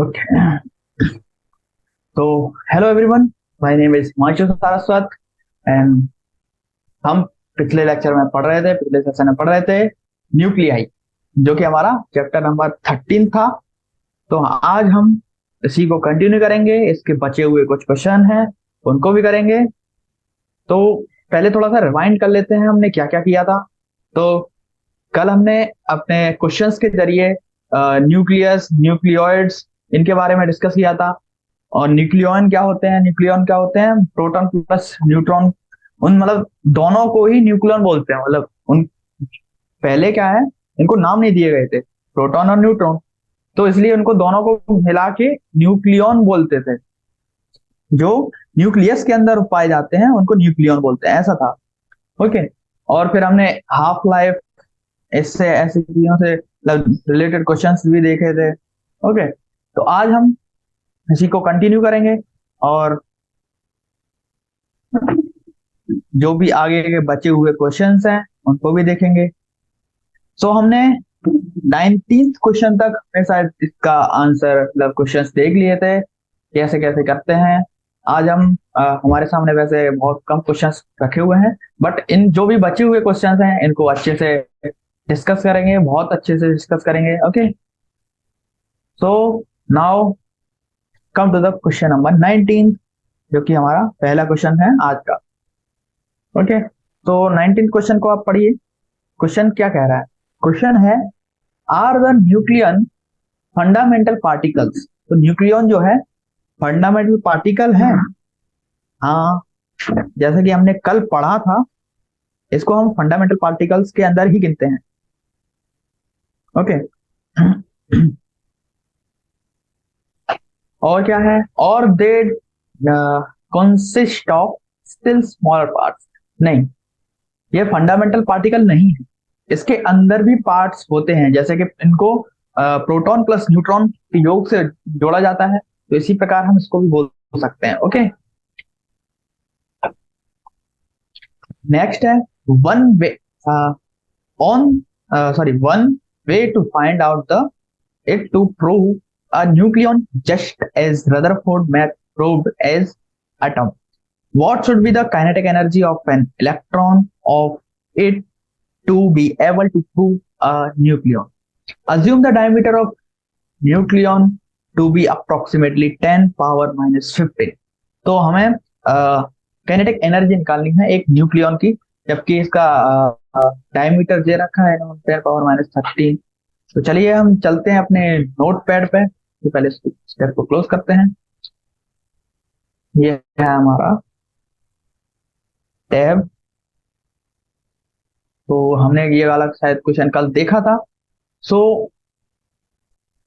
Okay. तो hello everyone, my name is Himanshu Saraswat and हम पिछले लेक्चर में पढ़ रहे थे, पिछले सेशन में पढ़ रहे थे न्यूक्लियाई, जो कि हमारा चैप्टर नंबर 13 था। तो आज हम इसी को कंटिन्यू करेंगे। इसके बचे हुए कुछ क्वेश्चन हैं, उनको भी करेंगे। तो पहले थोड़ा सा रिवाइंड कर लेते हैं, हमने क्या क्या किया था। तो कल हमने अपने क्वेश्चंस के जरिए न्यूक्लियस, न्यूक्लियोइड्स, इनके बारे में डिस्कस किया था। और न्यूक्लियॉन क्या होते हैं? न्यूक्लियॉन क्या होते हैं? प्रोटॉन प्लस न्यूट्रॉन, उन मतलब दोनों को ही न्यूक्लियॉन बोलते हैं। मतलब उन पहले क्या है, इनको नाम नहीं दिए गए थे, प्रोटॉन और न्यूट्रॉन, तो इसलिए उनको दोनों को मिला के न्यूक्लियॉन बोलते थे। जो न्यूक्लियस के अंदर पाए जाते हैं उनको न्यूक्लियॉन बोलते हैं, ऐसा था। ओके। और फिर हमने हाफ लाइफ, इससे ऐसी चीजों से रिलेटेड क्वेश्चंस भी देखे थे। ओके। तो आज हम इसी को कंटिन्यू करेंगे और जो भी आगे के बचे हुए क्वेश्चंस हैं उनको भी देखेंगे। सो हमने 19th क्वेश्चन तक हमने शायद इसका आंसर मतलब क्वेश्चंस देख लिए थे, कैसे कैसे करते हैं। आज हम हमारे सामने वैसे बहुत कम क्वेश्चंस रखे हुए हैं, बट इन जो भी बचे हुए क्वेश्चंस हैं इनको अच्छे से डिस्कस करेंगे, बहुत अच्छे से डिस्कस करेंगे। Okay. So now come to the question number 19, जो कि हमारा पहला क्वेश्चन है आज का। ओके। तो 19th क्वेश्चन को आप पढ़िए। क्वेश्चन क्या कह रहा है? क्वेश्चन है, are the nucleon fundamental particles. तो न्यूक्लियन जो है फंडामेंटल पार्टिकल है। हाँ, जैसा कि हमने कल पढ़ा था, इसको हम फंडामेंटल पार्टिकल्स के अंदर ही गिनते हैं। ओके। और क्या है? और they consist of still smaller parts. नहीं, ये फंडामेंटल पार्टिकल नहीं है, इसके अंदर भी पार्ट्स होते हैं। जैसे कि इनको प्रोटॉन प्लस न्यूट्रॉन के योग से जोड़ा जाता है, तो इसी प्रकार हम इसको भी बोल सकते हैं। ओके। नेक्स्ट है, one way on one way to find out the it to prove a nucleon just as Rutherford math proved as atom. What should be the kinetic energy of an electron of it to be able to prove a nucleon? Assume the diameter of nucleon to be approximately 10 power minus 15. तो हमें kinetic energy निकालनी है एक nucleon की, जबकि इसका diameter दे रखा है 10 पावर माइनस 13। तो चलिए हम चलते हैं अपने नोट पैड पे। तो पहले स्टेप को क्लोज करते हैं। ये है हमारा टैब। तो हमने ये वाला शायद क्वेश्चन कल देखा था। सो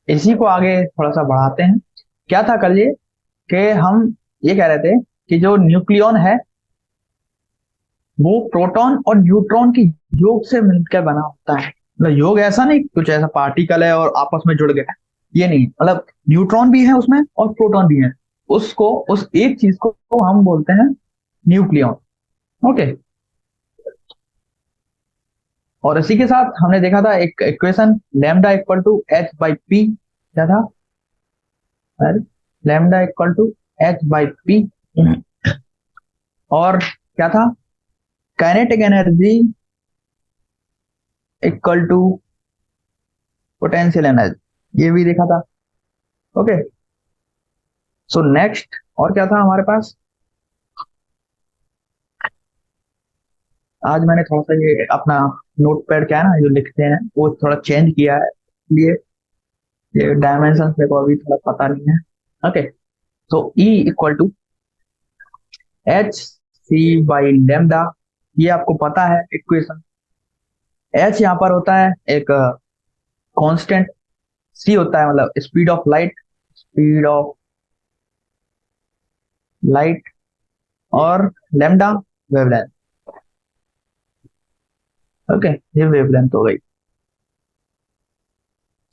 इसी को आगे थोड़ा सा बढ़ाते हैं। क्या था कल ये, कि हम ये कह रहे थे कि जो न्यूक्लियन है वो प्रोटॉन और न्यूट्रॉन के योग से मिलकर बना होता है। मतलब योग ऐसा नहीं कुछ ऐसा पार्टिकल है और आपस में जुड़ गया, ये नहीं। मतलब न्यूट्रॉन भी है उसमें और प्रोटॉन भी है, उसको उस एक चीज को हम बोलते हैं न्यूक्लियन। ओके। और इसी के साथ हमने देखा था एक equation, lambda equal to H by P. क्या था? Lambda equal to H by P. और क्या था? Kinetic energy equal to potential energy, ये भी देखा था। ओके। सो नेक्स्ट और क्या था हमारे पास? आज मैंने थोड़ा सा ये अपना नोट पैड क्या है ना जो लिखते हैं वो थोड़ा चेंज किया है, इसलिए ये डायमेंशन मेरे को अभी थोड़ा पता नहीं है। ओके। तो E equal to H C by lambda, ये आपको पता है इक्वेशन। एच यहाँ पर होता है एक कांस्टेंट, सी होता है मतलब speed of light, speed of light, और लेमडा वेवलेंथ। ओके, ये वेवलेंथ हो गई।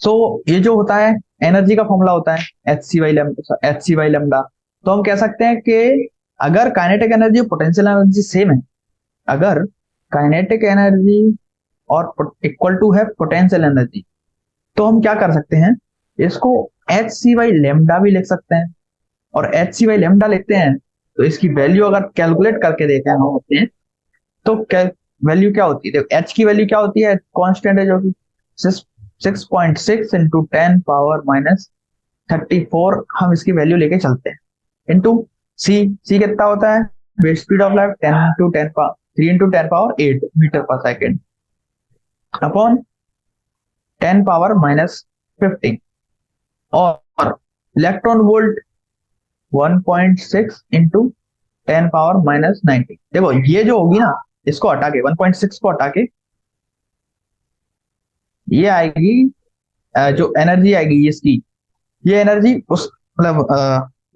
सो ये जो होता है एनर्जी का फॉर्मूला होता है एच सी बाई लेमडा। तो हम कह सकते हैं कि अगर काइनेटिक एनर्जी और पोटेंशियल एनर्जी सेम है, अगर काइनेटिक एनर्जी और इक्वल टू है पोटेंशियल एनर्जी, तो हम क्या कर सकते हैं, इसको एच सी बाई लेमडा भी लिख सकते हैं, और एच सी बाई लेमडा लिखते हैं तो इसकी वैल्यू अगर कैलकुलेट करके देते हैं हम होते हैं, तो वैल्यू क्या होती है? देखो एच की वैल्यू क्या होती है, कांस्टेंट है जो कि 6.6 इंटू 10⁻−34, हम इसकी वैल्यू लेके चलते हैं, इंटू सी। सी कितना होता है? Speed of light 3 into 10 meter per second upon 10⁻−15, और इलेक्ट्रॉन वोल्ट 1.6 इंटू 10⁻−19। देखो ये जो होगी ना, इसको हटा के 1.6 को हटा के ये आएगी, जो एनर्जी आएगी इसकी, ये एनर्जी उस मतलब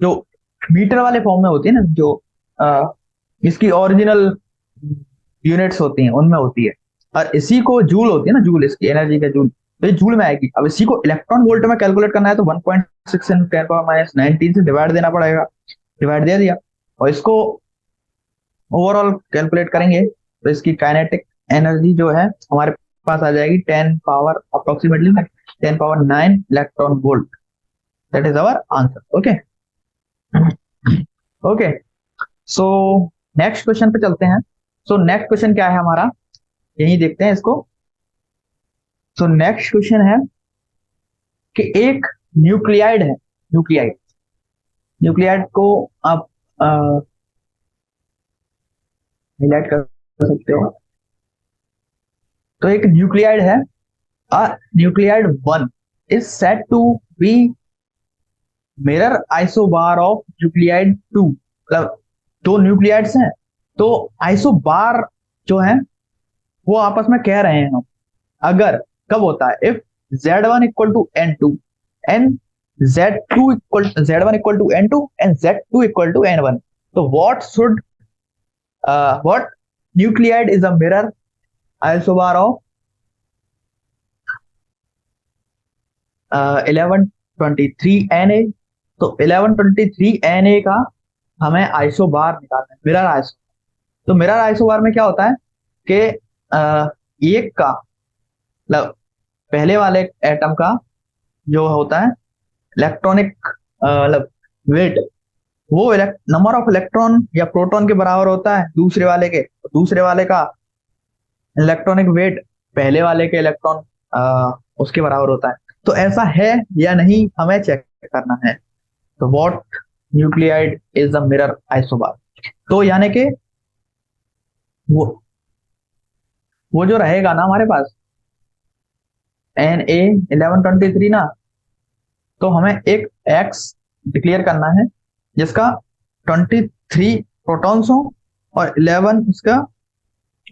जो मीटर वाले फॉर्म में होती है ना, जो इसकी ओरिजिनल यूनिट्स होती हैं उनमें होती है, और इसी को जूल होती है ना, जूल इसकी एनर्जी का जूल, तो ये जूल में आएगी। अब इसी को इलेक्ट्रॉन वोल्ट में कैलकुलेट करना है तो 1.6 × 10⁻−19 से डिवाइड देना पड़ेगा, डिवाइड दे दिया, और इसको ओवरऑल कैलकुलेट करेंगे तो इसकी काइनेटिक एनर्जी जो है हमारे पास आ जाएगी 10 power approximately 10⁻9 electron volt. That is our answer. Okay okay, so next question पे चलते हैं। सो नेक्स्ट क्वेश्चन क्या है हमारा, यही देखते हैं इसको। सो नेक्स्ट क्वेश्चन है कि एक न्यूक्लियाइड है, न्यूक्लियाइड, न्यूक्लियाइड को आप हाईलाइट कर सकते हो। तो एक न्यूक्लियाइड है, nuclide 1 is said to be mirror isobar of nuclide 2। मतलब दो न्यूक्लियाइड्स हैं, तो आइसोबार जो है वो आपस में कह रहे हैं हम, अगर कब होता है, if Z1 equal to N2 and Z1 equal to N2 and Z2 equal to N1, तो what nuclide is a mirror isobar of 1123 Na। तो 1123 Na का हमें आइसोबार निकालना है, मिरर आइसो। तो मिरर आइसोबार में क्या होता है कि एक का मतलब पहले वाले एटम का जो होता है इलेक्ट्रॉनिक मतलब वेट, वो नंबर ऑफ इलेक्ट्रॉन या प्रोटॉन के बराबर होता है दूसरे वाले के, दूसरे वाले का इलेक्ट्रॉनिक वेट पहले वाले के इलेक्ट्रॉन उसके बराबर होता है। तो ऐसा है या नहीं हमें चेक करना है। तो what nuclide is a mirror isobar, तो यानी कि वो जो रहेगा ना हमारे पास Na1123 ना, तो हमें एक X डिक्लेयर करना है जिसका 23 प्रोटॉन्स हो और 11 उसका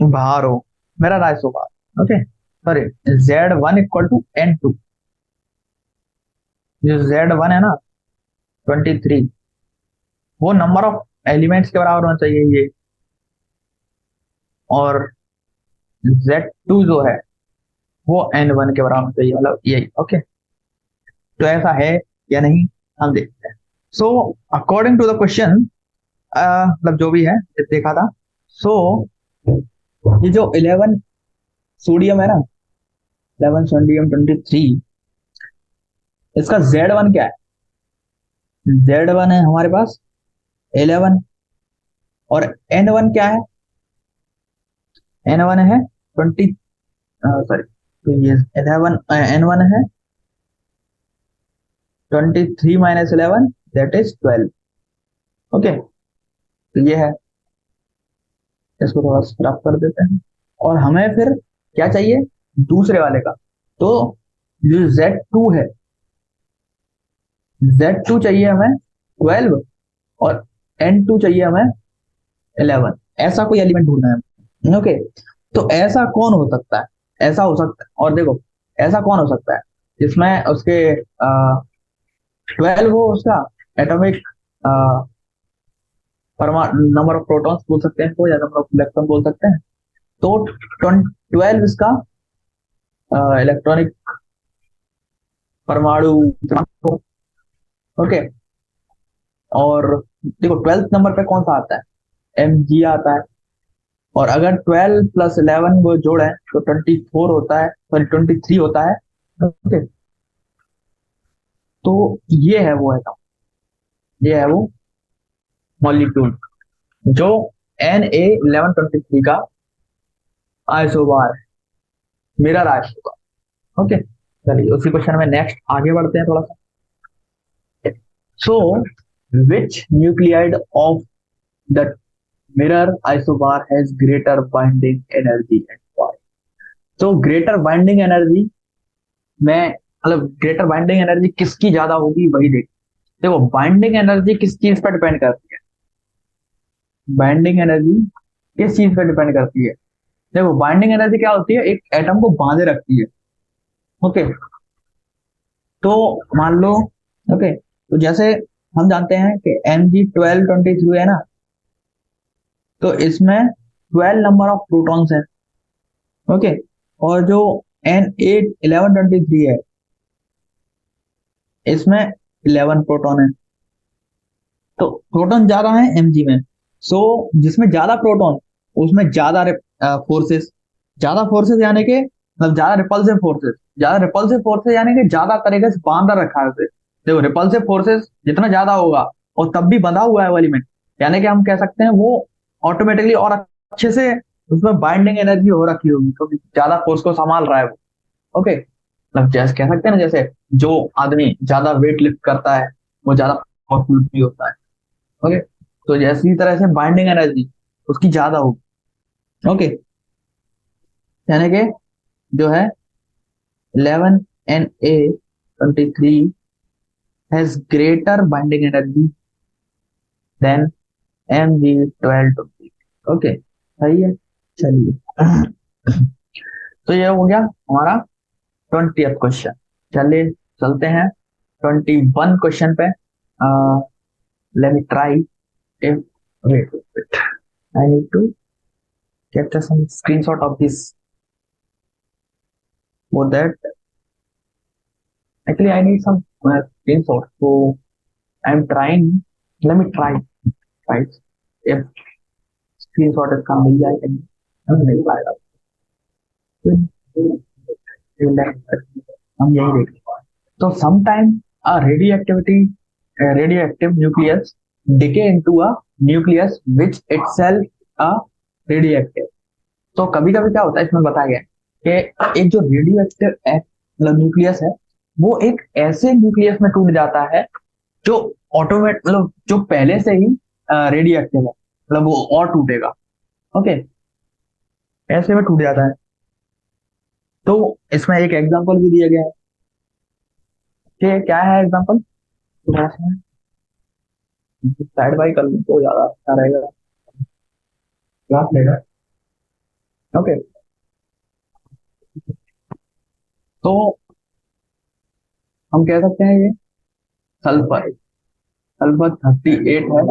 बाहर हो, मेरा isobar. Okay, sorry, Z1 equal to N2, जो Z1 है ना 23, वो नंबर ऑफ एलिमेंट्स के बराबर होना चाहिए ये, और Z2 जो है वो N1 के बराबर होना चाहिए, मतलब यही। ओके, तो ऐसा है या नहीं हम देखते हैं। So according to the question, मतलब जो भी है देखा था, सो ये जो 11 सोडियम है ना, 11 सोडियम 23, इसका Z1 क्या है? Z1 है हमारे पास 11, और N1 क्या है? N1 है 20, सॉरी, तो ये 11 N1 है 23 - 11 दैट इज 12। ओके, तो ये है, इसको थोड़ा स्क्रब कर देते हैं, और हमें फिर क्या चाहिए दूसरे वाले का। तो जो Z2 है, Z2 चाहिए हमें 12, और N2 चाहिए हमें 11। ऐसा कोई एलिमेंट ढूंढना है। ओके, तो ऐसा कौन हो सकता है? ऐसा हो सकता है, और देखो ऐसा कौन हो सकता है जिसमें उसके 12 हो उसका एटॉमिक नंबर ऑफ प्रोटॉन्स बोल सकते हैं इसको, या नंबर ऑफ इलेक्ट्रॉन बोल सकते हैं। तो 12 इसका इलेक्ट्रॉनिक परमाणु। ओके, और देखो 12th नंबर पे कौन सा आता है? Mg आता है, और अगर 12 + 11 वो जोड़े तो 24 होता है, सॉरी 23 होता है। ओके, तो ये है वो एटम, ये है वो मॉलिक्यूल जो Na1123 का आइसोबार है, मिरर आइसोबार। ओके, चलिए उसी क्वेश्चन में नेक्स्ट आगे बढ़ते हैं थोड़ा सा। So which nuclide of the mirror isobar has greater binding energy and why? तो ग्रेटर बाइंडिंग एनर्जी में, मतलब ग्रेटर बाइंडिंग एनर्जी किसकी ज्यादा होगी वही देख। देखो बाइंडिंग एनर्जी किस चीज पर डिपेंड करती है, बाइंडिंग एनर्जी किस चीज पर डिपेंड करती है। देखो बाइंडिंग एनर्जी क्या होती है, एक एटम को बांधे रखती है। ओके, तो मान लो, ओके, तो जैसे हम जानते हैं कि Mg1223 है ना, तो इसमें 12 नंबर ऑफ प्रोटॉन्स है। ओके, और जो Na1123 है, इसमें 11 प्रोटॉन है। तो प्रोटॉन ज्यादा है Mg में, सो जिसमें ज्यादा प्रोटॉन उसमें ज्यादा फोर्सेस, ज्यादा फोर्सेस यानी कि मतलब ज्यादा रिपल्सिव फोर्सेस, ज्यादा रिपल्सिव फोर्सेस यानी कि ज्यादा तरीके से बांधा रखा है उसे। देखो रिपल्सिव फोर्सेस जितना ज्यादा होगा और तब भी बंधा हुआ है वो एलिमेंट, यानी कि हम कह सकते हैं वो ऑटोमेटिकली और अच्छे से उसमें बाइंडिंग एनर्जी हो रखी होगी, क्योंकि ज्यादा फोर्स को संभाल रहा है वो। ओके, मतलब जैसे कह सकते हैं ना, जैसे जो आदमी ज्यादा वेट लिफ्ट करता है वो ज्यादा पावरफुल भी होता है। ओके, तो जैसी तरह से बाइंडिंग एनर्जी उसकी ज्यादा होगी। ओके, यानी कि जो है 11Na23 has greater binding energy than Mg1223। ओके, सही है। चलिए तो ये हो गया हमारा 20th क्वेश्चन। चलिए चलते हैं 21 क्वेश्चन पे। Let me try if, wait, I need to capture some screenshot of this, for that actually I need some screenshot, so I'm trying, let me try, right, if screenshot is come मिल जाए, हम नहीं पाएगा, हम यही देखेंगे। तो sometime a radioactive nucleus decay into a nucleus which itself a radioactive। तो कभी कभी क्या होता है, इसमें बताया गया है कि एक जो रेडियो एक्टिव मतलब न्यूक्लियस है, वो एक ऐसे न्यूक्लियस में टूट जाता है जो ऑटोमेट मतलब जो पहले से ही रेडियो एक्टिव है, मतलब वो और टूटेगा। ओके, ऐसे में टूट जाता है। तो इसमें एक एग्जांपल भी दिया गया है कि क्या है एग्जांपल, साइड बाई कर लूँ तो ज्यादा अच्छा रहेगा, क्लास लेगा। ओके, तो हम कह सकते हैं ये सल्फर, सल्फर 38 है,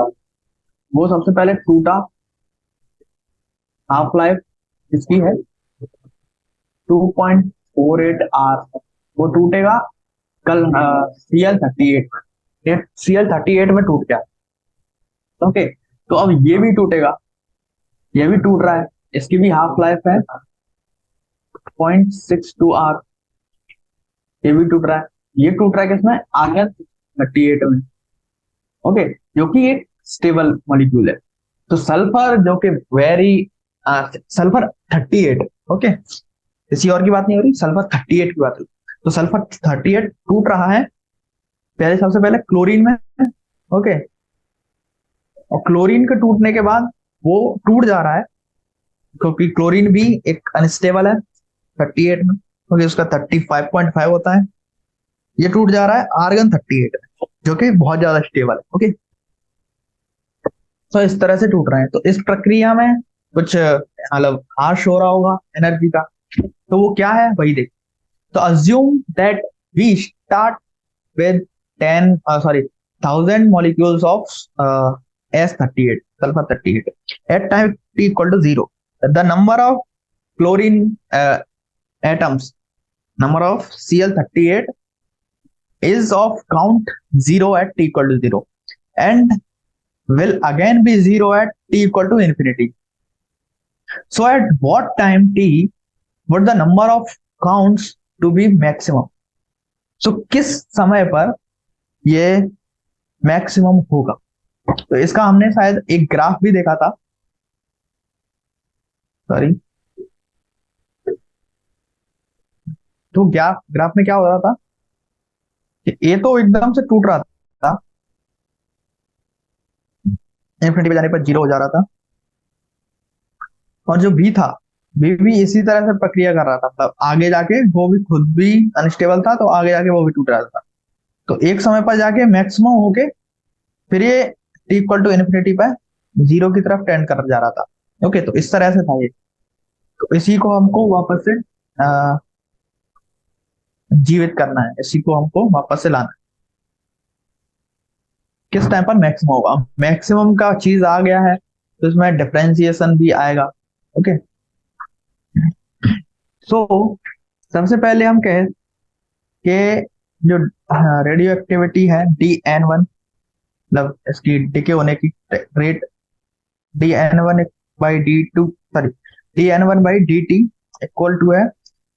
वो सबसे पहले टूटा, हाफ लाइफ इसकी है 2.48 आवर, वो टूटेगा कल Cl38 में, Cl38 में टूट गया। ओके, तो अब ये भी टूटेगा, ये भी टूट रहा है, इसकी भी हाफ लाइफ है 0.62 आवर, ये भी टूट रहा है, ये टूट रहा है किसमें, Rn38 में। ओके, जो कि एक स्टेबल मॉलिक्यूल है। तो सल्फर जो कि वेरी सल्फर 38, ओके, किसी और की बात नहीं हो रही, सल्फर 38 की बात हो रही। तो सल्फर 38 टूट रहा है पहले, सबसे पहले क्लोरीन में। ओके, और क्लोरीन के टूटने के बाद वो टूट जा रहा है, क्योंकि क्लोरीन भी एक अनस्टेबल है 38 में, क्योंकि उसका 35.5 होता है। ये टूट जा रहा है Rn38 में, जो कि बहुत ज्यादा स्टेबल है। ओके, तो इस तरह से टूट रहे हैं। तो इस प्रक्रिया में कुछ मतलब हार्श हो रहा होगा एनर्जी का, तो वो क्या है वही देख। तो assume that we start with 10 sorry 1000 molecules of S38 sulfur 38 at time t equal to 0, the number of chlorine atoms, number of Cl38 is of count 0 at t equal to 0 and will again be 0 at t equal to infinity. So at what time t would the number of counts to be maximum? So किस समय पर ये maximum होगा। तो इसका हमने शायद एक ग्राफ भी देखा था, सॉरी। तो ग्राफ ग्राफ में क्या हो रहा था कि ए तो एकदम से टूट रहा था, इन्फिनिटी पे जाने पर जीरो हो जा रहा था, और जो बी था, बी भी इसी तरह से प्रक्रिया कर रहा था, मतलब आगे जाके वो भी खुद भी अनस्टेबल था, तो आगे जाके वो भी टूट रहा था। तो एक समय पर जाके मैक्सिमम होके फिर ये टी इक्वल टू इन्फिनिटी पर जीरो की तरफ टेंड कर जा रहा था। ओके, तो इस तरह से था ये। तो इसी को हमको वापस से जीवित करना है, इसी को हमको वापस से लाना है। किस टाइम पर मैक्सिमम होगा, मैक्सिमम का चीज आ गया है तो इसमें डिफरेंशिएशन भी आएगा। ओके, सो सबसे पहले हम कहें कि जो रेडियो एक्टिविटी है DN1, मतलब इसकी डिके होने की rate DN1 by D2, sorry, DN1/dt equal to है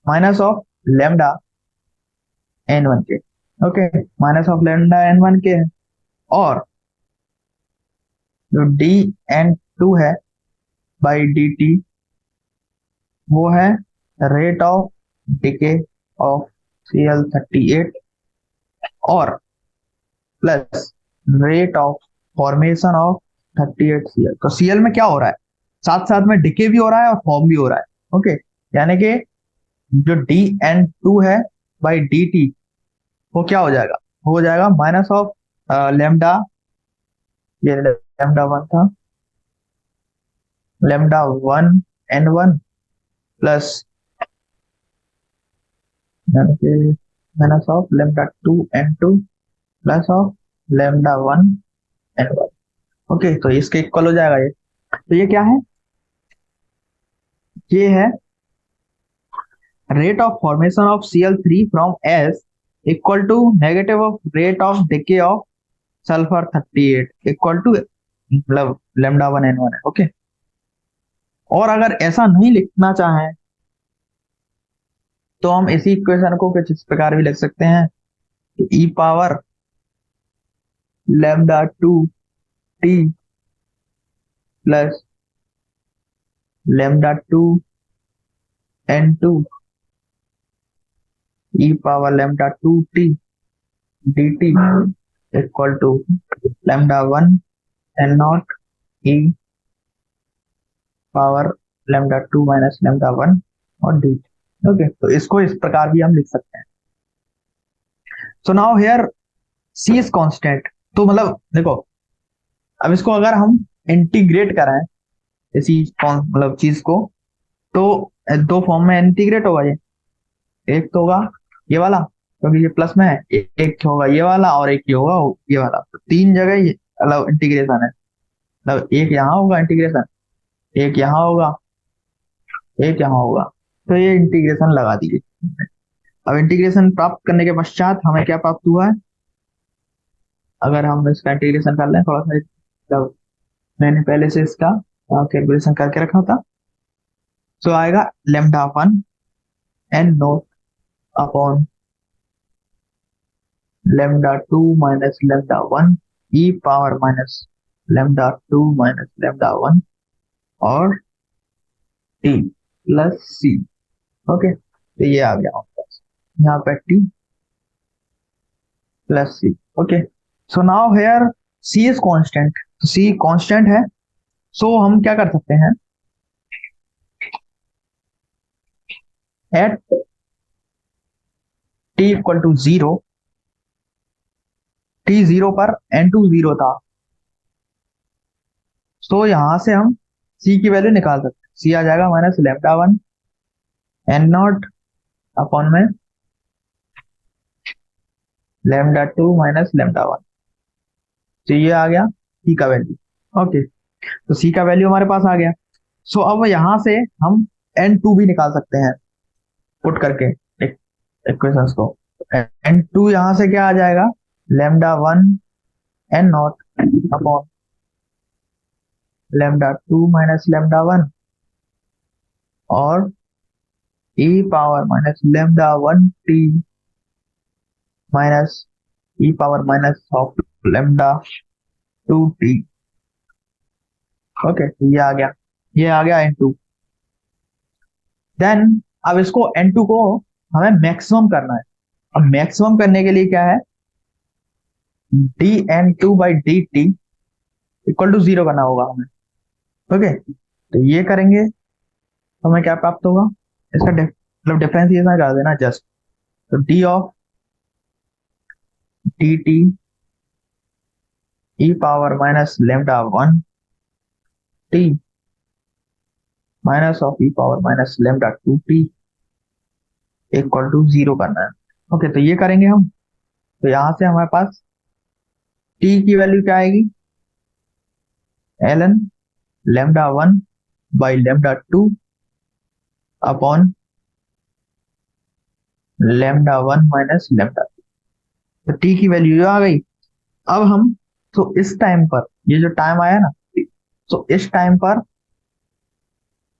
माइनस ऑफ लेमडा N1 के। Okay, minus of lambda N1 के है। और जो DN2 है बाई dt, वो है rate of decay of Cl38, और plus rate of formation of 38Cl। तो Cl में क्या हो रहा है, साथ साथ में डिके भी हो रहा है और फॉर्म भी हो रहा है। ओके, यानी कि जो DN2 है बाई dt, वो क्या हो जाएगा, हो जाएगा माइनस ऑफ लेमडा, ये लेमडा 1 था, lambda 1 N1 plus minus of lambda 2 N2 plus of lambda 1 N1। Okay, तो इसके इक्वल हो जाएगा ये। तो ये क्या है, ये है rate of formation of Cl3 from S equal to negative of rate of decay of sulphur 38 equal to मतलब लेमडा 1 N1 है। ओके, और अगर ऐसा नहीं लिखना चाहें तो हम इसी इक्वेशन को कुछ इस प्रकार भी लिख सकते हैं, e power lambda 2 t plus lambda 2 N2 e power lambda 2 t dt equal to lambda 1 N0 e power lambda 2 minus lambda 1 और dt। ओके, तो इसको इस प्रकार भी हम लिख सकते हैं। So now here C is constant. तो मतलब देखो, अब इसको अगर हम इंटीग्रेट कराएं इसी मतलब चीज को, तो दो फॉर्म में इंटीग्रेट होगा ये। एक तो होगा ये वाला, क्योंकि ये प्लस में है, एक होगा ये वाला, और एक ये होगा ये वाला। तो तीन जगह ये मतलब इंटीग्रेशन है, मतलब एक यहाँ होगा इंटीग्रेशन, एक यहाँ होगा, एक यहाँ होगा। तो ये इंटीग्रेशन लगा दीजिए। अब इंटीग्रेशन प्राप्त करने के पश्चात हमें क्या प्राप्त हुआ है, अगर हम इसका इंटीग्रेशन कर लें थोड़ा सा, मतलब मैंने पहले से इसका कैलकुलेशन करके रखा था। तो आएगा lambda 1 N0 upon lambda 2 minus lambda 1 e power minus lambda 2 minus lambda 1 और टी प्लस सी। ओके, तो ये आ गया हमारे पास यहाँ पे T plus C. Okay, so now here C is constant, C constant है। सो हम क्या कर सकते हैं, at T equal to zero, T zero पर N2 जीरो था, तो यहां से हम सी की वैल्यू निकाल सकते हैं। सी आ जाएगा माइनस लेमडा 1 N0 अपॉन में लेमडा 2 माइनस लेमडा 1। तो ये आ गया सी का वैल्यू। ओके, तो सी का वैल्यू हमारे पास आ गया। सो अब यहां से हम N2 भी निकाल सकते हैं पुट करके इक्वेशंस को। N2 यहां से क्या आ जाएगा, lambda 1 N0 upon lambda 2 minus lambda 1 और e power minus lambda 1 t minus e power minus of lambda 2t। Okay, ये आ गया N2। देन अब इसको N2 को हमें मैक्सिमम करना है। अब मैक्सिमम करने के लिए क्या है, dN2/dt इक्वल टू 0 करना होगा हमें। ओके, तो ये करेंगे तो हमें क्या प्राप्त होगा, इसका मतलब डिफरेंशिएशन कर देना जस्ट। तो D of dt E power minus lambda 1t minus of E power minus lambda 2t equal to 0 करना है। ओके, तो ये करेंगे हम। तो यहां से हमारे पास t की वैल्यू क्या आएगी, ln लेमडा 1/लेमडा 2 अपॉन लेमडा 1 माइनस लेमडा। तो t की वैल्यू आ गई। अब हम, तो इस टाइम पर, ये जो टाइम आया ना, तो इस टाइम पर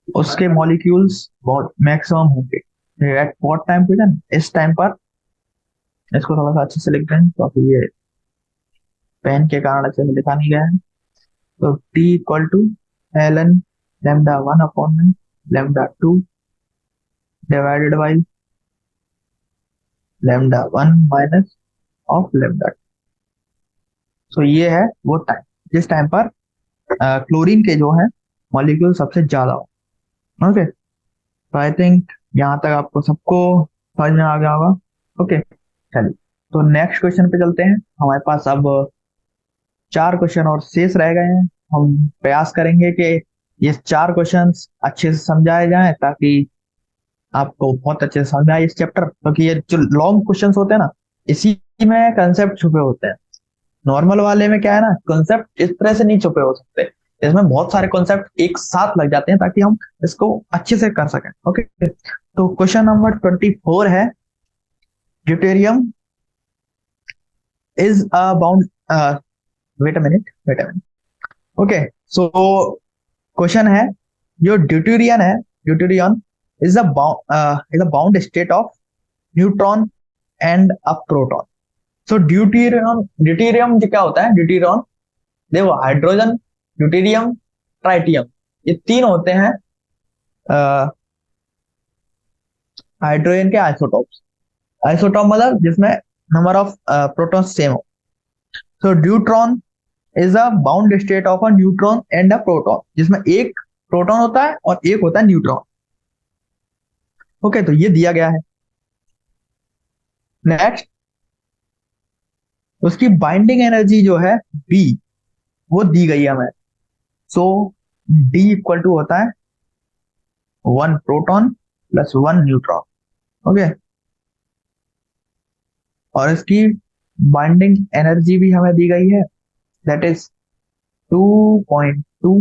उसके मॉलिक्यूल्स बहुत मैक्सिमम होंगे। एट व्हाट टाइम क्वेश्चन, इस टाइम पर। इसको थोड़ा सा अच्छे से लिख दें क्योंकि ये पेन के कारण अच्छे से लिखा नहीं गया है। तो t equal to ln lambda 1 upon lambda 2 divided by lambda 1 minus of lambda. So ये है वो टाइम जिस टाइम पर क्लोरीन के जो है मॉलिक्यूल सबसे ज्यादा हो। ओके, तो आई थिंक यहाँ तक आपको सबको समझ में आ गया होगा। ओके, चलिए तो नेक्स्ट क्वेश्चन पे चलते हैं। हमारे पास अब 4 क्वेश्चन और शेष रह गए हैं। हम प्रयास करेंगे कि ये 4 क्वेश्चंस अच्छे से समझाए जाएं ताकि आपको बहुत अच्छे से समझ में आए इस चैप्टर, क्योंकि ये जो लॉन्ग क्वेश्चंस होते हैं ना, इसी में कंसेप्ट छुपे होते हैं। नॉर्मल वाले में क्या है ना, कॉन्सेप्ट इस तरह से नहीं छुपे हो सकते। इसमें बहुत सारे कॉन्सेप्ट एक साथ लग जाते हैं ताकि हम इसको अच्छे से कर सकें। ओके, तो क्वेश्चन नंबर 24 है, deuterium is a bound, wait a minute. Okay, so question है, जो ड्यूटेरियन है, deuteron is a bound state of neutron and a proton. So deuterium deuterium क्या होता है, ड्यूटेरियम देखो, हाइड्रोजन, ड्यूटेरियम, ट्राइटियम, ये तीन होते हैं हाइड्रोजन के आइसोटॉप्स। आइसोटॉप मतलब जिसमें नंबर ऑफ प्रोटॉन सेम हो। So deuteron is a bound state of a neutron and a proton, जिसमें एक प्रोटॉन होता है और एक होता है न्यूट्रॉन। ओके, तो ये दिया गया है। नेक्स्ट, उसकी बाइंडिंग एनर्जी जो है बी, वो दी गई है हमें। सो डी इक्वल टू होता है 1 प्रोटॉन + 1 न्यूट्रॉन। ओके, और इसकी बाइंडिंग एनर्जी भी हमें दी गई है, that is 2.2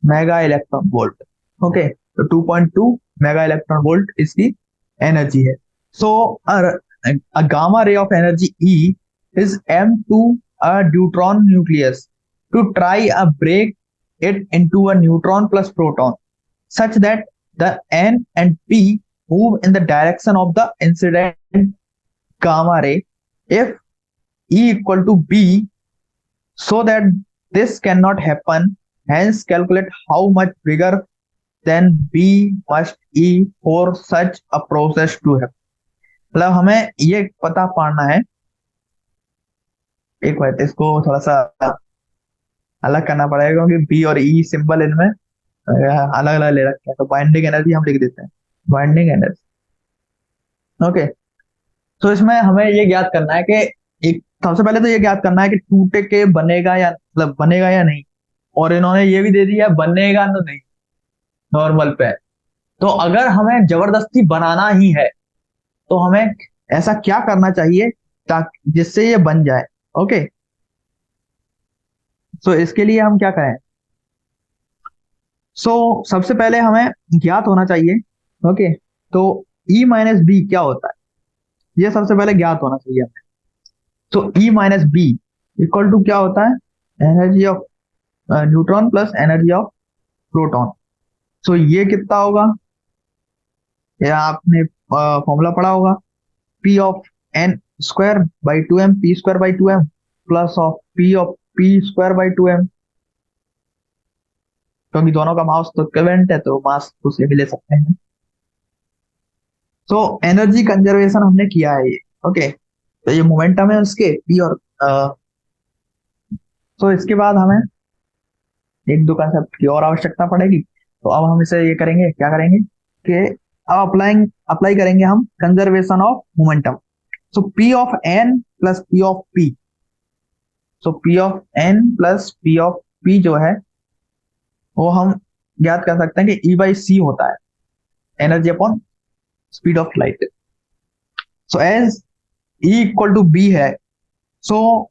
mega electron volt. Okay, तो 2.2 मेगा इलेक्ट्रॉन वोल्ट इसकी एनर्जी है। सो a gamma ray of energy E is m to a deuteron nucleus to try a break it into a neutron plus proton such that the N and P move in the direction of the incident gamma ray if E equal to B, so that this cannot happen, hence calculate how much bigger than B must E for such a process to happen। मतलब हमें ये पता पाना है, एक बार इसको थोड़ा सा अलग करना पड़ेगा क्योंकि बी और ई सिंबल इनमें अलग अलग ले रखे हैं। तो बाइंडिंग एनर्जी हम लिख देते हैं, बाइंडिंग एनर्जी। ओके, तो इसमें हमें ये ज्ञात करना है कि एक, सबसे पहले तो ये ज्ञात करना है कि टूटे के बनेगा या मतलब बनेगा या नहीं। और इन्होंने ये भी दे दिया बनेगा ना नहीं, नॉर्मल पे। तो अगर हमें जबरदस्ती बनाना ही है तो हमें ऐसा क्या करना चाहिए ताकि जिससे ये बन जाए। ओके, सो इसके लिए हम क्या करें, सबसे पहले हमें ज्ञात होना चाहिए। ओके, तो E-B क्या होता है, ये सबसे पहले ज्ञात होना चाहिए हमें। तो E-B इक्वल टू क्या होता है, energy of neutron plus energy of proton. So ये कितना होगा, ये आपने फॉर्मूला पढ़ा होगा, P of N square by 2m, p square by 2m plus of p square by 2m, क्योंकि दोनों का मास तो इक्विवेलेंट है तो मास दूसरे भी ले सकते हैं। तो एनर्जी कंजर्वेशन हमने किया है ये। ओके, तो ये मोमेंटम है उसके पी और तो इसके बाद हमें एक दो कंसेप्ट की और आवश्यकता पड़ेगी। तो अब हम इसे ये करेंगे, क्या करेंगे कि अब अप्लाई करेंगे हम conservation of momentum. So P of N plus P of P, so P of N plus P of P जो है वो हम ज्ञात कर सकते हैं कि ई बाई सी होता है, energy upon speed of light. So as E equal to B है, सो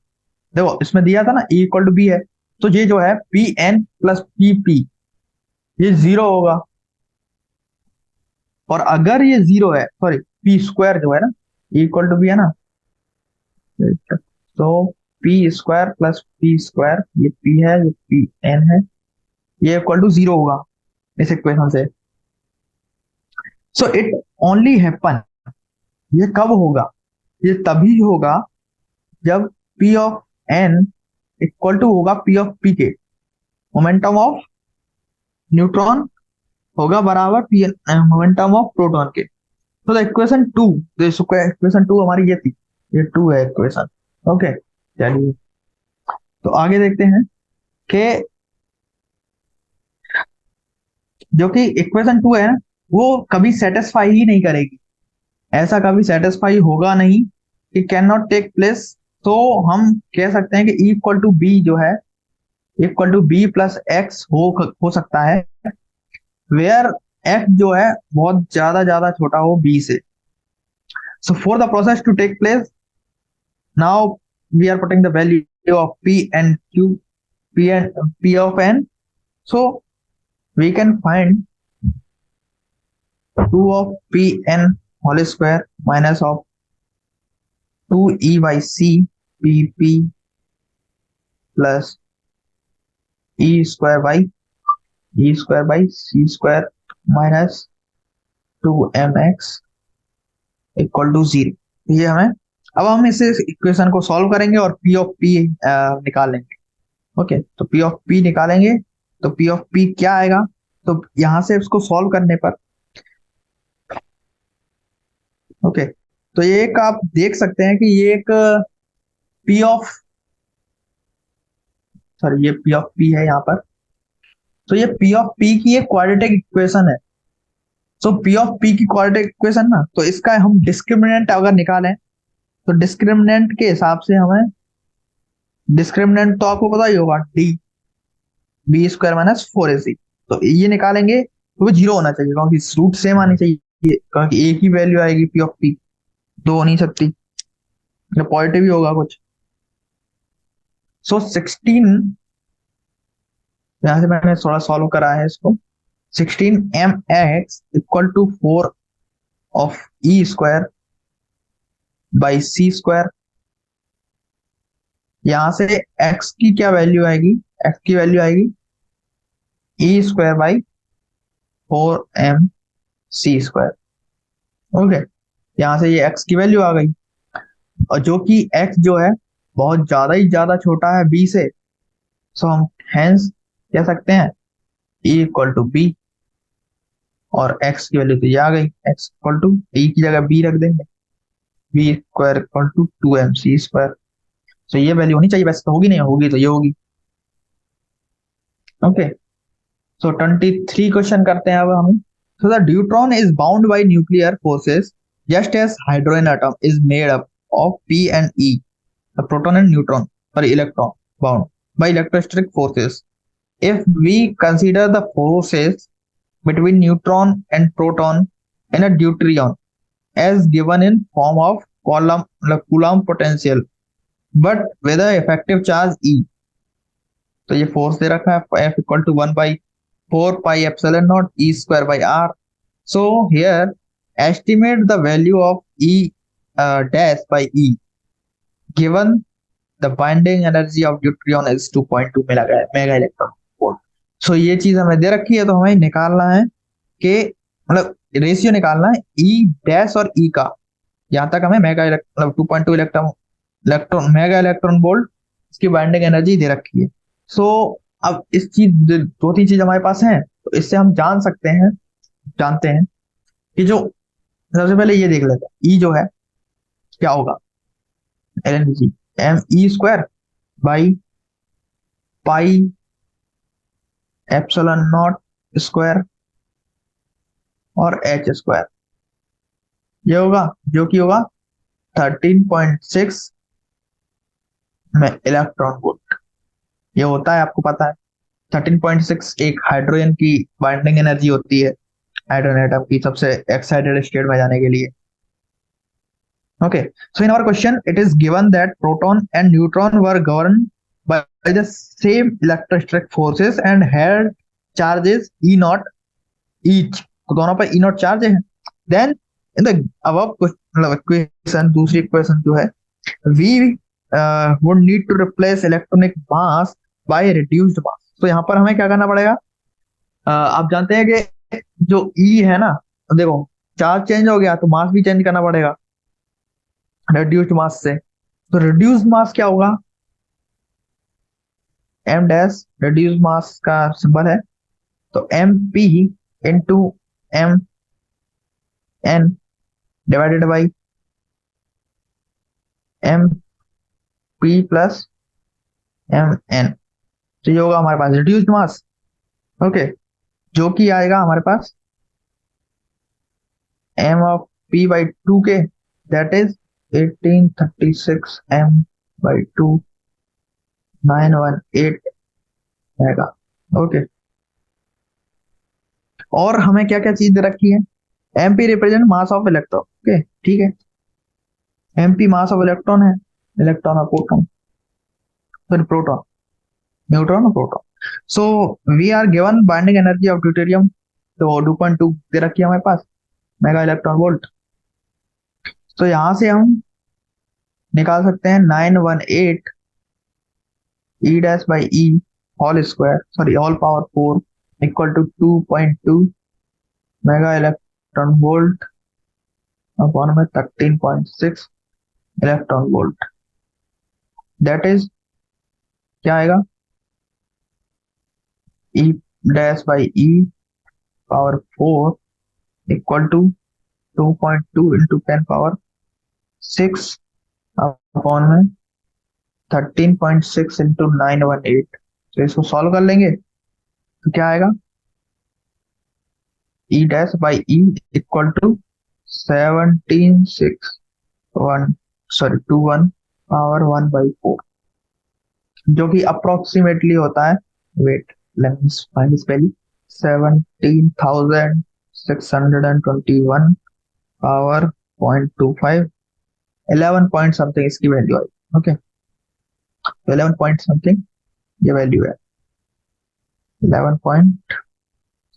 देखो इसमें दिया था ना ई इक्वल टू बी है, तो ये जो है P N plus P P ये जीरो होगा। और अगर ये जीरो है, सॉरी पी स्क्वायर जो है ना इक्वल टू बी है ना, तो P square plus P square, ये पी है ये पी एन है, ये इक्वल टू जीरो होगा इस इक्वेशन से। सो इट ओनली हैपन, ये कब होगा, ये तभी होगा जब P of N equal to होगा पी ऑफ पी के, मोमेंटम ऑफ न्यूट्रॉन होगा बराबर पी मोमेंटम ऑफ प्रोटॉन के। तो the equation two, equation two हमारी ये थी, ये टू है इक्वेशन। ओके, चलिए तो आगे देखते हैं कि जो कि इक्वेशन टू है वो कभी सेटिस्फाई ही नहीं करेगी, ऐसा कभी सेटिस्फाई होगा नहीं कि कैन नॉट टेक प्लेस। तो हम कह सकते हैं कि ई इक्वल टू बी जो है equal to B plus X हो सकता है, वेयर एक्स जो है बहुत ज्यादा ज्यादा छोटा हो बी से। So for the process to take place, now we are putting the value of P and Q, P and P of N, so we can find 2 of Pn whole square minus of 2e by c pp plus e square by c square minus 2mx equal to zero. ये हमें, अब हम इस equation को solve करेंगे और P of P निकालेंगे। Okay, तो पी ऑफ पी निकालेंगे, तो पी ऑफ पी क्या आएगा, तो यहां से उसको सॉल्व करने पर ओके, तो ये एक आप देख सकते हैं कि ये एक पी ऑफ, सॉरी ये पी ऑफ पी है यहाँ पर, तो ये पी ऑफ पी की एक क्वाड्रेटिक इक्वेशन है। सो पी ऑफ पी की क्वाड्रेटिक इक्वेशन ना, तो इसका हम डिस्क्रिमिनेंट अगर निकालें तो डिस्क्रिमिनेंट के हिसाब से हमें, डिस्क्रिमिनेंट तो आपको पता ही होगा d b square minus four a c, तो ये निकालेंगे तो वो जीरो होना चाहिए क्योंकि रूट सेम आनी चाहिए, क्योंकि एक ही वैल्यू आएगी पी ऑफ पी, दो हो नहीं सकती, पॉजिटिव ही होगा कुछ। सो 16, यहां से मैंने थोड़ा सॉल्व करा है इसको, 16mx equal to 4 of E square by C square, यहां से x की क्या वैल्यू आएगी, x की वैल्यू आएगी e square by 4m c square. Okay, यहां से ये x की वैल्यू आ गई, और जो कि x जो है बहुत ज्यादा ही ज्यादा छोटा है b से, सो हम हेंस कह सकते हैं e इक्वल टू बी, और x की वैल्यू तो ये आ गई, x इक्वल टू e की जगह b रख देंगे, B square equal to 2m C square. तो ये वैल्यू होनी चाहिए, वैसे तो होगी नहीं, होगी तो ये होगी। ओके, सो 23 क्वेश्चन करते हैं अब हम। So the deuteron is bound by nuclear forces just as hydrogen atom is made up of P and e, the proton and neutron और electron bound by electrostatic forces. If we consider the forces between neutron and proton in a deuterion as given in form of Coulomb potential, but with the effective charge E, तो ये force दे रखा है F equal to 1/4 pi epsilon naught E square by R. So here estimate the value of E dash by E given the binding energy of deuterium is 2.2 mega electron volt. So ये चीज हमें दे रखी है, तो हमें निकालना है कि मतलब रेशियो निकालना है ई डैश और ई का, यहाँ तक हमें मेगा मतलब 2.2 इलेक्ट्रॉन मेगा इलेक्ट्रॉन वोल्ट इसकी बाइंडिंग एनर्जी दे रखी है। सो अब इस चीज दो तीन चीज हमारे पास है, तो इससे हम जानते हैं कि जो सबसे पहले ये देख लेते हैं ई जो है क्या होगा, L N G M E square by pi epsilon nought square और एच स्क्वायर, ये होगा जो कि होगा 13.6 में इलेक्ट्रॉन वोल्ट। ये होता है, आपको पता है 13.6 एक हाइड्रोजन की बाइंडिंग एनर्जी होती है हाइड्रोजन एटम की सबसे एक्साइटेड स्टेट में जाने के लिए। Okay, so in our question, it is given that proton and neutron were governed by the same electrostatic forces and had charges E naught each. तो दोनों पर E naught चार्ज है। Then in the above question, दूसरी question जो है, we would need to replace electronic mass by reduced mass. तो यहाँ पर हमें क्या करना पड़ेगा? आप जानते हैं कि जो E है ना, देखो चार्ज चेंज हो गया तो मास भी चेंज करना पड़ेगा रिड्यूस्ड मास से। तो रिड्यूस्ड मास क्या होगा, एम डैश रिड्यूस्ड मास का सिंबल है, तो M P into M N divided by M P plus M N. तो ये होगा हमारे पास रिड्यूस्ड मास। ओके, जो कि आएगा हमारे पास m of p by two के, that is 1836 m by two 918 रहेगा। ओके, और हमें क्या क्या चीज दे रखी है, MP represent mass of electron. Okay ठीक है, एमपी मास ऑफ इलेक्ट्रॉन है, इलेक्ट्रॉन और प्रोटॉन, सॉरी प्रोटॉन, न्यूट्रॉन और proton. So we are given binding energy of deuterium, तो 2.2 दे रखी है हमारे पास मेगा इलेक्ट्रॉन वोल्ट। तो यहां से हम निकाल सकते हैं 918 E dash by E whole square, sorry whole power 4 equal to 2.2 mega electron volt upon में 13.6 इलेक्ट्रॉन वोल्ट, दैट इज क्या आएगा, E dash by E power 4 equal to 2.2 into 10 power 6 upon में 13.6 इंटू 918। तो इसको सॉल्व कर लेंगे तो क्या आएगा, E dash by E equal to 1761 sorry 21 power 1 by 4, जो कि अप्रोक्सीमेटली होता है, वेट पहली 17,621 पावर 0.25, 11 पॉइंट समथिंग इसकी वैल्यू आई। ओके, तो 11 पॉइंट समथिंग ये वैल्यू है, 11 पॉइंट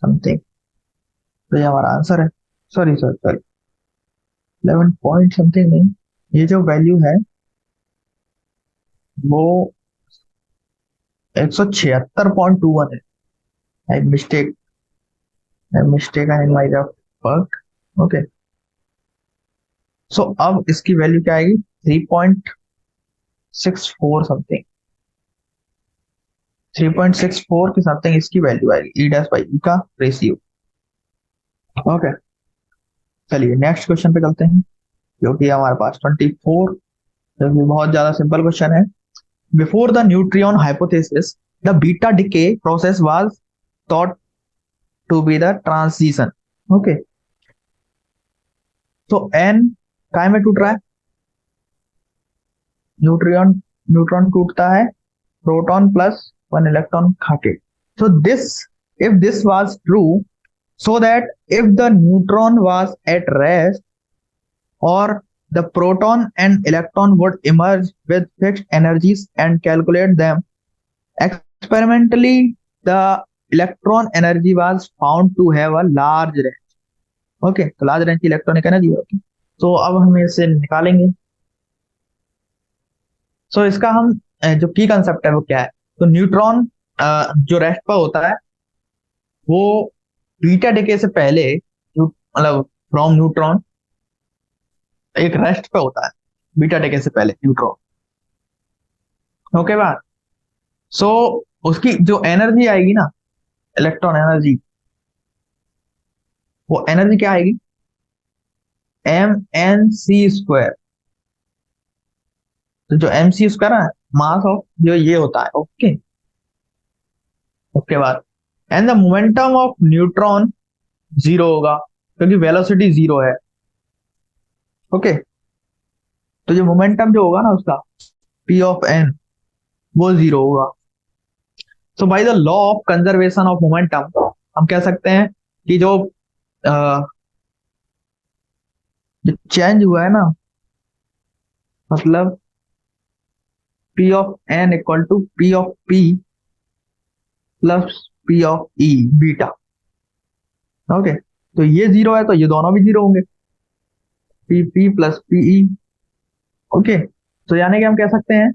समथिंग, तो ये हमारा आंसर है। सॉरी 11 पॉइंट समथिंग नहीं, ये जो वैल्यू है वो 176.21 है। I mistake in my work. Okay, so अब इसकी वैल्यू क्या आएगी, 3.64 समथिंग, 3.64 की समथिंग इसकी वैल्यू आएगी ई डैश बाई ई का रेशियो। ओके, चलिए नेक्स्ट क्वेश्चन पे चलते हैं, जो कि हमारे पास 24, जो कि बहुत ज्यादा सिंपल क्वेश्चन है। Before the neutrino hypothesis the beta decay process was thought to be the transition. Okay, तो एन काय में टूट रहा है, न्यूट्रॉन टूटता है प्रोटॉन प्लस 1 इलेक्ट्रॉन खाके। So this, if this was true, so that if the neutron was at rest or the proton and electron would emerge with fixed energies and calculate them experimentally, the electron energy was found to have a large range. Okay, तो large range की electronic energy होगी। तो अब हम इसे निकालेंगे। सो इसका हम जो की कंसेप्ट है वो क्या है, तो न्यूट्रॉन जो रेस्ट पर होता है वो बीटा डिके से पहले, मतलब फ्रॉम न्यूट्रॉन एक रेस्ट पे होता है बीटा टेकन से पहले न्यूट्रॉन। ओके बात। सो उसकी जो एनर्जी आएगी ना, इलेक्ट्रॉन एनर्जी, वो एनर्जी क्या आएगी, mnc²। तो जो mc² है, मास ऑफ जो ये होता है। ओके। उसके बाद and the momentum of neutron zero होगा, क्योंकि वेलोसिटी जीरो है। ओके। तो जो मोमेंटम जो होगा ना उसका, p ऑफ n, वो जीरो होगा। So by the law of conservation of momentum हम कह सकते हैं कि अ, जो चेंज हुआ है ना, मतलब p of n equal to p of p plus p of e beta. Okay. तो ये जीरो है तो ये दोनों भी जीरो होंगे, p p plus p e। Okay. तो यानी कि हम कह सकते हैं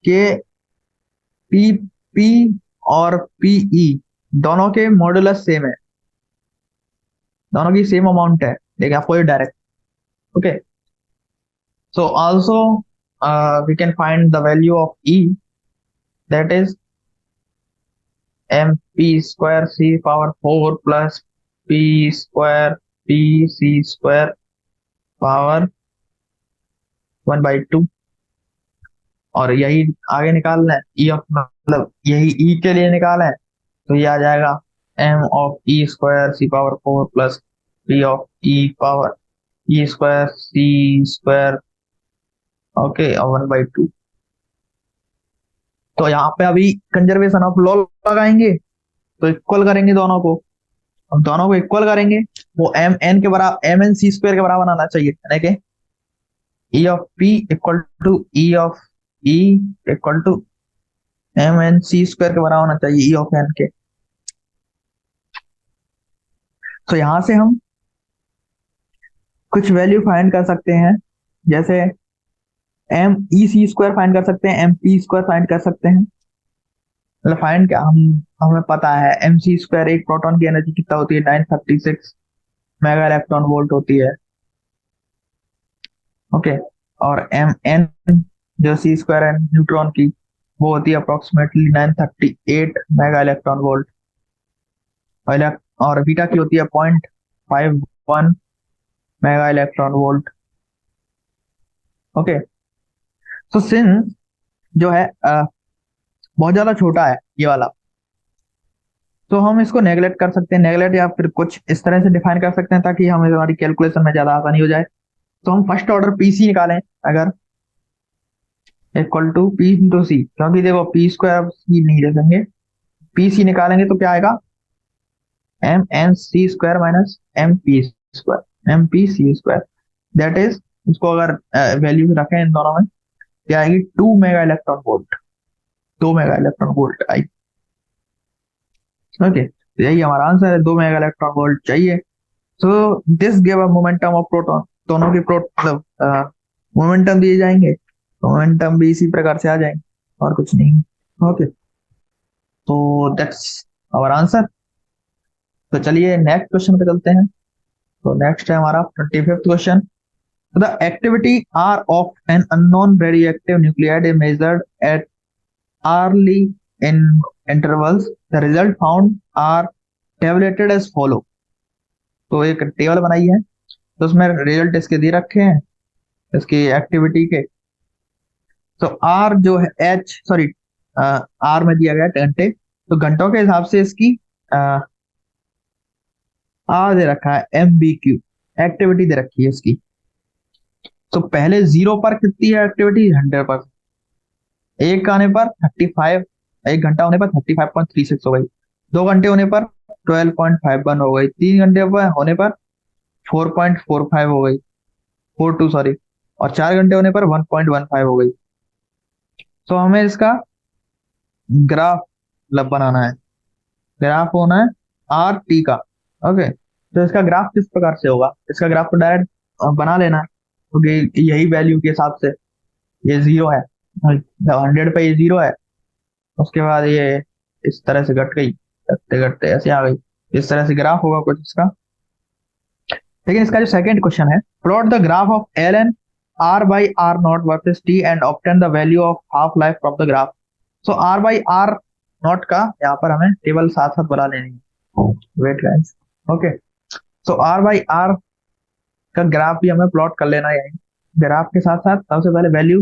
कि p p और p e दोनों के मॉडुलस सेम है, दोनों की सेम अमाउंट है, देखिए आपको ये direct. Okay. So also we can find the value of e, that is mp² c⁴ plus p² pc² power 1/2। और यही आगे निकालना है, ई ऑफ, मतलब यही ई के लिए निकाला है, तो ये आ जाएगा m(e²c⁴ plus p of e power e²c²। Okay. और 1/2। तो यहाँ पे अभी कंजर्वेशन ऑफ लॉ लगाएंगे, तो इक्वल करेंगे दोनों को। अब दोनों को इक्वल करेंगे, वो एम एन के बराबर, mnc² के बराबर आना चाहिए, यानी कि e of p equal to e of e equal to mnc² के बराबर होना चाहिए e ऑफ n के। तो यहां से हम कुछ वैल्यू फाइंड कर सकते हैं, जैसे mec² फाइंड कर सकते हैं, mp² फाइंड कर सकते हैं। मतलब फाइंड क्या, हम हमें पता है mc², एक प्रोटॉन की एनर्जी कितना होती है, 936 मेगा इलेक्ट्रॉन वोल्ट होती है। ओके। और एम एन जो c² है न्यूट्रॉन की, वो होती है अप्रोक्सीमेटली 938 मेगा इलेक्ट्रॉन वोल्ट। और बीटा की होती है 0.51 मेगा इलेक्ट्रॉन वोल्ट। ओके। तो सिंस जो है बहुत ज्यादा छोटा है ये वाला, तो हम इसको नेगलेक्ट कर सकते हैं, नेगलेक्ट या फिर कुछ इस तरह से डिफाइन कर सकते हैं ताकि हमें हमारी कैलकुलेशन में ज्यादा आसानी हो जाए। तो हम फर्स्ट ऑर्डर पीसी निकालें, अगर इक्वल टू पी इंटू सी, क्योंकि देखो p² सी नहीं रखेंगे, पीसी निकालेंगे तो क्या आएगा, mnc² minus mp², that is, इसको अगर वैल्यू रखें इन दोनों में, क्या आएगी, 2 mega electron volt, 2 mega electron volt आई। ओके। तो यही हमारा आंसर है, 2 मेगा इलेक्ट्रॉन वोल्ट चाहिए। So this give a momentum of proton, दोनों की मतलब मोमेंटम दिए जाएंगे, मोमेंटम भी इसी प्रकार से आ जाएंगे, और कुछ नहीं। ओके। तो दैट्स आवर आंसर। तो चलिए नेक्स्ट क्वेश्चन पे चलते हैं। तो नेक्स्ट है हमारा 25th question. The activity R of an unknown radioactive nuclide is measured at hourly in intervals. The result found are tabulated as follow. तो एक टेबल बनाई है, तो उसमें रिजल्ट इसके दे रखे हैं, इसकी एक्टिविटी के। तो आर जो है एच, सॉरी, आर में दिया गया घंटे, तो घंटों के हिसाब से इसकी आर दे रखा है, MBQ एक्टिविटी दे रखी है इसकी। तो पहले 0 पर कितनी है एक्टिविटी, 100%। एक आने पर 35, एक घंटा होने पर 35.36 हो गई, 2 घंटे होने पर 12.51 हो गई, 3 घंटे पर होने पर 4.45 हो गई, 42 सॉरी, और 4 घंटे होने पर 1.15 हो गई। तो हमें इसका ग्राफ बनाना है, ग्राफ होना है RT का। ओके। तो इसका ग्राफ किस प्रकार से होगा, इसका ग्राफ तो डायरेक्ट बना लेना है, क्योंकि यही वैल्यू के हिसाब से ये 0 है, 100 पे ये 0 है, उसके बाद ये इस तरह से घट गई, घटते घटते ऐसे आ गई, इस तरह से ग्राफ होगा कुछ इसका। लेकिन इसका जो सेकंड क्वेश्चन है, plot the graph of L N R by R naught versus T and obtain the value of half life from the graph. So R by R naught का यहाँ पर हमें टेबल साथ साथ बना लेनी है। Wait guys, okay. So R by R का ग्राफ भी हमें प्लॉट कर लेना है, ग्राफ के साथ साथ सबसे पहले वैल्यू।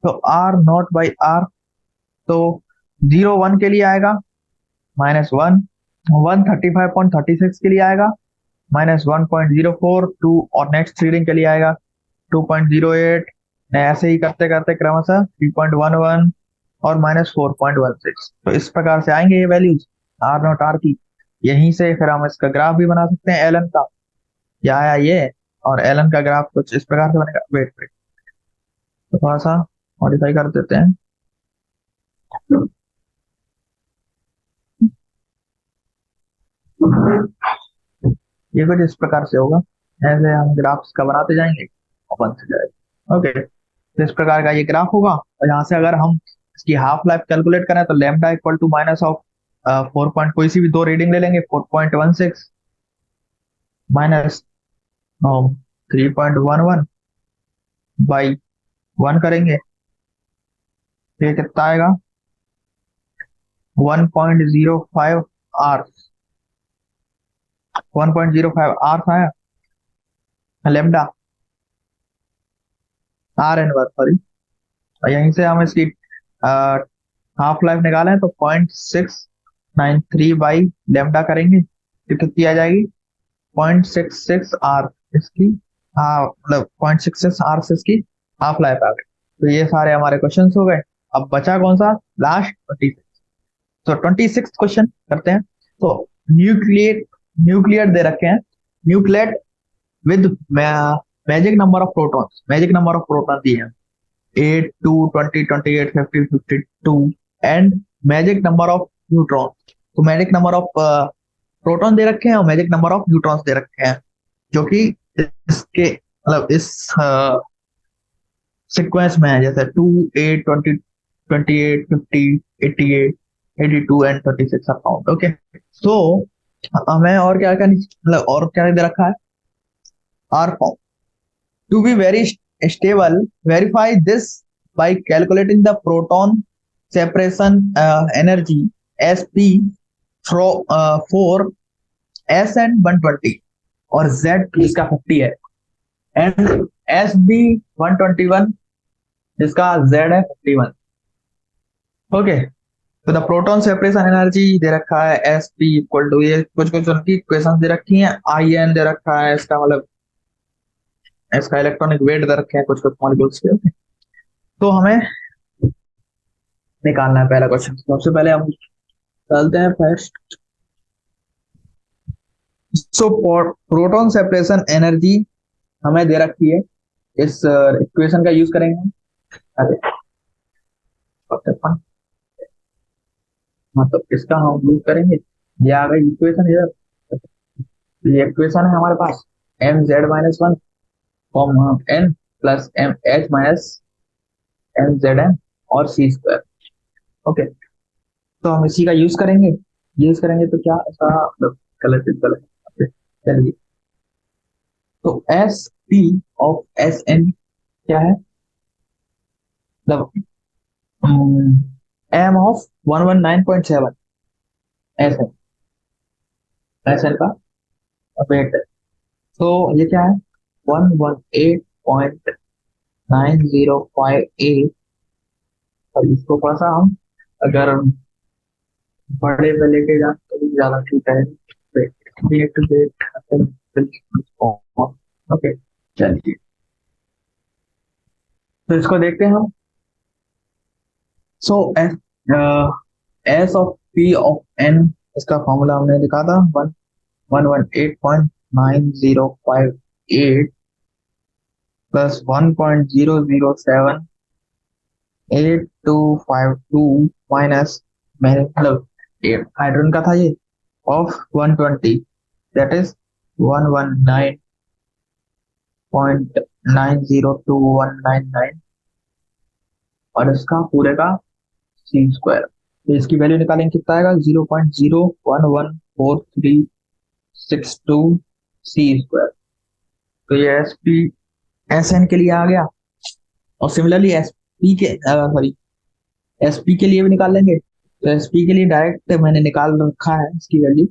तो आर नॉट बाई आर, तो 0 1 के लिए आएगा -1, 135.36 के लिए आएगा -1.04, 2 और नेक्स्ट रीडिंग के लिए आएगा 2.08, ऐसे ही करते करते क्रमशः 3.11 और -4.16। तो इस प्रकार से आएंगे ये वैल्यूज आर नॉट आर की। यहीं से फिर हम इसका ग्राफ भी बना सकते हैं एलन का। क्या आया ये, और एलन का ग्राफ कुछ इस प्रकार से बनेगा। वेट वेट, तो थोड़ा सा मॉडिफाई कर देते हैं। ये कुछ इस प्रकार से होगा, ऐसे हम ग्राफ्स का बनाते जाएंगे और बनते जाएगा। ओके, तो इस प्रकार का ये ग्राफ होगा। और यहाँ से अगर हम इसकी हाफ लाइफ कैलकुलेट करें तो lambda equal to minus of 4 point, कोई सी भी दो रीडिंग ले लेंगे, 4.16 माइनस 3.11 बाई 1 करेंगे, तो ये कितना आएगा 1.05 आवर्स, 1.05 आवर्स आया lambda R N work, sorry. और यहीं से हम इसकी हाफ लाइफ निकालें तो 0.693 बाई लेमडा करेंगे तो कितनी आ जाएगी 0.66 आर इसकी, हाँ मतलब 0.66 आर से इसकी हाफ लाइफ आ गई। तो ये सारे हमारे क्वेश्चन हो गए। अब बचा कौन सा, लास्ट 26। तो 26 क्वेश्चन करते हैं। तो न्यूक्लिएट, न्यूक्लियर दे रखे हैं, न्यूक्लियट with magic number of protons, magic number of proton दिए हैं 8 2 20 28 50 52 and magic number of neutron. तो मैजिक नंबर ऑफ प्रोटॉन दे रखे हैं और मैजिक नंबर ऑफ न्यूट्रॉन्स दे रखे हैं, जो कि इसके मतलब इस सीक्वेंस में है, जैसे 2 8 20 28 50 88 82 एंड 36 अकाउंट। ओके, सो हमें और क्या क्या मतलब और क्या दे रखा है, are form to be very stable, verify this by calculating the proton separation energy sp for sn 120 और z जिसका 50 है एंड sb 121 जिसका z है 51। ओके, तो द प्रोटॉन सेपरेशन एनर्जी दे रखा है sp इक्वल टू, ये कुछ कुछ उनकी इक्वेशन दे रखी हैं, in दे रखा है, इसका मतलब इसका इलेक्ट्रॉनिक वेट दे रखे हैं कुछ कुछ मॉलिक्यूल्स के। ओके, तो हमें निकालना है पहला क्वेश्चन। सबसे पहले हम डालते हैं फर्स्ट। सो प्रोटॉन सेपरेशन एनर्जी हमें दे रखी है, इस इक्वेशन का यूज करेंगे। अरे मतलब इसका हम यूज करेंगे, ये आ गई इक्वेशन इधर। ये इक्वेशन है हमारे पास mz-1 n plus mh minus mzn और c स्क्वायर। ओके, तो हम इसी का यूज करेंगे, यूज करेंगे तो क्या ऐसा मतलब गलत गलत। चलिए, तो S P of S N क्या है, मतलब M of 119.7 S N, S N का वेट। तो ये क्या है 118.9058। और इसको थोड़ा सा हम अगर बड़े पे लेके जाए तो भी ज्यादा ठीक है। ओके, चलिए तो इसको देखते हैं हम। So s of p of n, इसका फॉर्मूला हमने लिखा था 118.9058 प्लस 1.0078252 माइनस, मैंने मतलब हाइड्रोजन का था ये, ऑफ 120 दैट इज 119.902199 और इसका पूरे का सी स्क्वायर। तो इसकी वैल्यू निकालेंगे कितना आएगा 0.0114362 सी स्क्वायर। तो ये एस पी एस एन के लिए आ गया, और सिमिलरली एस पी के सॉरी एस पी के लिए भी निकाल लेंगे। तो एस पी के लिए डायरेक्ट मैंने निकाल रखा है इसकी वैल्यू।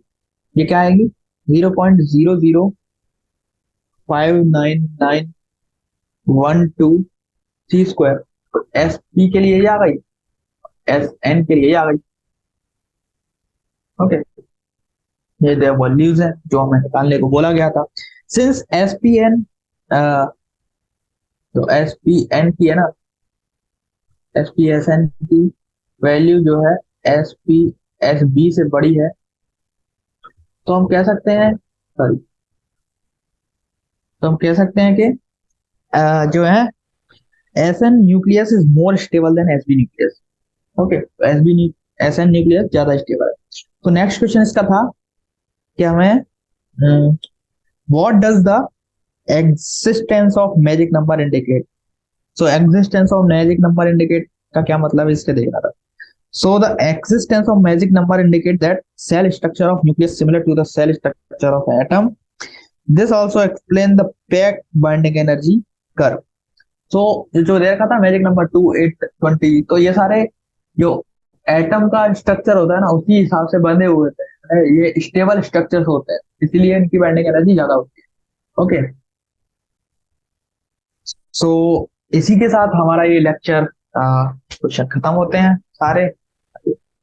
ये क्या आएगी? 0.0059912 एस पी के लिए ये आ गई, एस एन के लिए ये आ गई। ओके, ये दो वैल्यूज है जो हमें निकालने को बोला गया था। सिंस एस पी एन, तो एस पी एन की है ना, एस पी एस एन की वैल्यू जो है एस पी एस बी से बड़ी है, तो हम कह सकते हैं, सॉरी, तो हम कह सकते हैं कि जो है S N nucleus is more stable than S B nucleus. Okay, S B S N nucleus ज्यादा स्टेबल है। तो नेक्स्ट क्वेश्चन इसका था कि हमें what does the existence of magic number indicate. So existence of magic number indicate का क्या मतलब है, इसके देखना था। So the existence of magic number indicate that cell structure of nucleus similar to the cell structure of atom. This also explain the pack binding energy curve. So जो दे रखा था मैजिक नंबर 2 8 20, तो ये सारे जो एटम का structure होता है ना उसी हिसाब से बंधे हुए थे, ये स्टेबल स्ट्रक्चर्स होते हैं, इसीलिए इनकी बाइंडिंग एनर्जी ज्यादा होती है। ओके, सो इसी के साथ हमारा ये लेक्चर क्वेश्चन खत्म होते हैं सारे।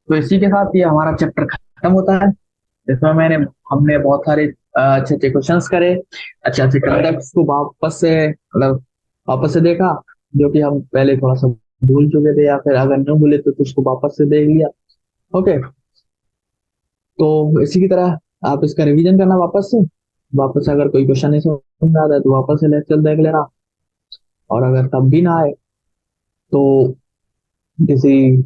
तो इसी के साथ ये हमारा चैप्टर खत्म होता है, जिसमें हमने बहुत सारे अच्छे अच्छे क्वेश्चंस करे, अच्छे अच्छे कंसेप्ट्स को वापस से मतलब वापस से देखा, जो कि हम पहले थोड़ा सा भूल चुके थे, या फिर अगर नहीं भूले तो उसको वापस से देख लिया। ओके, तो इसी की तरह आप इसका रिवीजन करना वापस से अगर कोई क्वेश्चन नहीं समझ में आता है तो वापस से लेक्चर देख लेना, और अगर तब भी ना आए तो किसी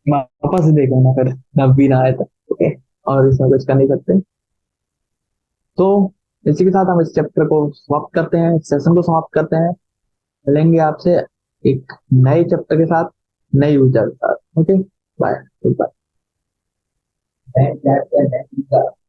वापस से देख लेना, फिर तब भी ना आए तो। ओके, और इसमें कुछ कर नहीं सकते। तो इसी के साथ हम इस चैप्टर को समाप्त करते हैं, इस सेशन को समाप्त करते हैं। मिलेंगे आपसे एक नए चैप्टर के साथ, नई ऊर्जा के साथ। Okay, bye, good bye.